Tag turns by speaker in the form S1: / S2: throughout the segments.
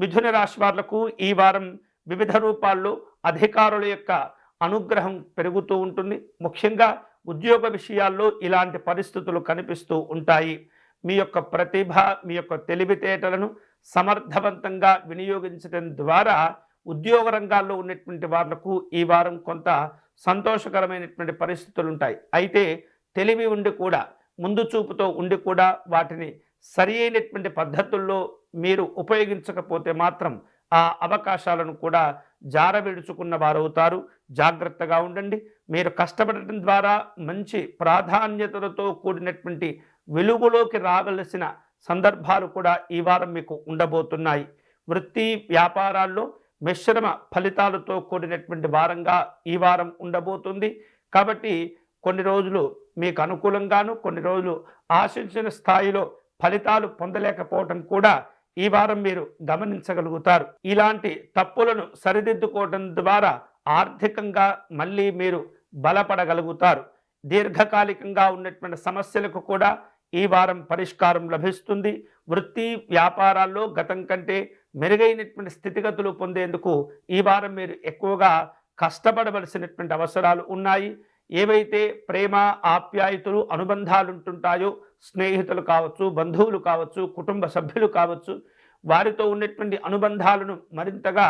S1: మిథున రాశి వాళ్లకు ఈ వారం వివిధ రూపాల్లో అధికారుల యొక్క అనుగ్రహం పెరుగుతూ ఉంటుంది. ముఖ్యంగా ఉద్యోగ విషయాల్లో ఇలాంటి పరిస్థితులు కనిపిస్తూ ఉంటాయి. మీ యొక్క ప్రతిభ, మీ యొక్క తెలివితేటలను సమర్థవంతంగా వినియోగించడం ద్వారా ఉద్యోగ రంగాల్లో ఉన్నటువంటి వాళ్లకు ఈ వారం కొంత సంతోషకరమైనటువంటి పరిస్థితులు ఉంటాయి. అయితే తెలివి ఉండి కూడా, ముందు చూపుతో ఉండి కూడా వాటిని సరి అయినటువంటి పద్ధతుల్లో మీరు ఉపయోగించకపోతే మాత్రం ఆ అవకాశాలను కూడా జారవిడుచుకున్న వారవుతారు. జాగ్రత్తగా ఉండండి. మీరు కష్టపడటం ద్వారా మంచి ప్రాధాన్యతలతో కూడినటువంటి వెలుగులోకి రావలసిన సందర్భాలు కూడా ఈ వారం మీకు ఉండబోతున్నాయి. వృత్తి వ్యాపారాల్లో మిశ్రమ ఫలితాలతో కూడినటువంటి వారంగా ఈ వారం ఉండబోతుంది. కాబట్టి కొన్ని రోజులు మీకు అనుకూలంగాను, కొన్ని రోజులు ఆశించిన స్థాయిలో ఫలితాలు పొందలేకపోవటం కూడా ఈ వారం మీరు గమనించగలుగుతారు. ఇలాంటి తప్పులను సరిదిద్దుకోవడం ద్వారా ఆర్థికంగా మళ్ళీ మీరు బలపడగలుగుతారు. దీర్ఘకాలికంగా ఉన్నటువంటి సమస్యలకు కూడా ఈ వారం పరిష్కారం లభిస్తుంది. వృత్తి వ్యాపారాల్లో గతం కంటే మెరుగైనటువంటి స్థితిగతులు పొందేందుకు ఈ వారం మీరు ఎక్కువగా కష్టపడవలసినటువంటి అవసరాలు ఉన్నాయి. ఏవైతే ప్రేమ, ఆప్యాయతలు, అనుబంధాలు ఉంటుంటాయో, స్నేహితులు కావచ్చు, బంధువులు కావచ్చు, కుటుంబ సభ్యులు కావచ్చు, వారితో ఉన్నటువంటి అనుబంధాలను మరింతగా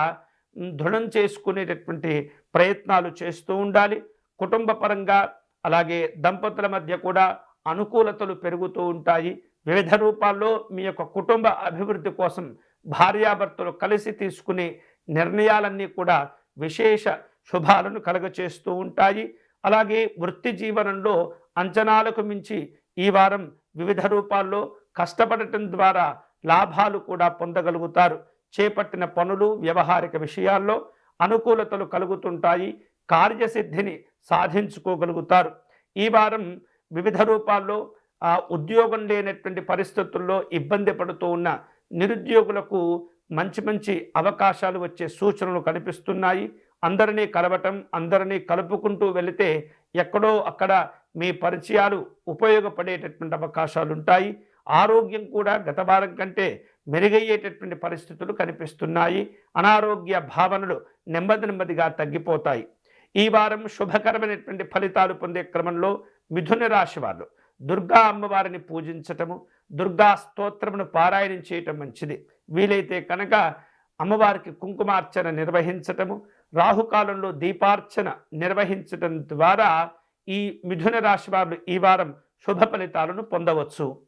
S1: దృఢం చేసుకునేటటువంటి ప్రయత్నాలు చేస్తూ ఉండాలి. కుటుంబ పరంగా అలాగే దంపతుల మధ్య కూడా అనుకూలతలు పెరుగుతూ ఉంటాయి. వివిధ రూపాల్లో మీ యొక్క కుటుంబ అభివృద్ధి కోసం భార్యాభర్తలు కలిసి తీసుకునే నిర్ణయాలన్నీ కూడా విశేష శుభాలను కలుగచేస్తూ ఉంటాయి. అలాగే వృత్తి జీవనంలో అంచనాలకు మించి ఈ వారం వివిధ రూపాల్లో కష్టపడటం ద్వారా లాభాలు కూడా పొందగలుగుతారు. చేపట్టిన పనులు, వ్యవహారిక విషయాల్లో అనుకూలతలు కలుగుతుంటాయి. కార్యసిద్ధిని సాధించుకోగలుగుతారు. ఈ వారం వివిధ రూపాల్లో ఉద్యోగం లేనటువంటి పరిస్థితుల్లో ఇబ్బంది పడుతూ ఉన్న నిరుద్యోగులకు మంచి మంచి అవకాశాలు వచ్చే సూచనలు కనిపిస్తున్నాయి. అందరినీ కలవటం, అందరినీ కలుపుకుంటూ వెళితే ఎక్కడో అక్కడ మీ పరిచయాలు ఉపయోగపడేటటువంటి అవకాశాలు ఉంటాయి. ఆరోగ్యం కూడా గత వారం కంటే మెరుగయ్యేటటువంటి పరిస్థితులు కనిపిస్తున్నాయి. అనారోగ్య భావనలు నెమ్మదిగా తగ్గిపోతాయి. ఈ వారం శుభకరమైనటువంటి ఫలితాలు పొందే క్రమంలో మిథున రాశి వారు దుర్గా అమ్మవారిని పూజించటము, దుర్గా స్తోత్రమును పారాయణం చేయటం మంచిది. వీలైతే కనుక అమ్మవారికి కుంకుమార్చన నిర్వహించటము, రాహుకాలంలో దీపార్చన నిర్వహించటం ద్వారా ఈ మిథున రాశి వారు ఈ వారం శుభ ఫలితాలను పొందవచ్చు.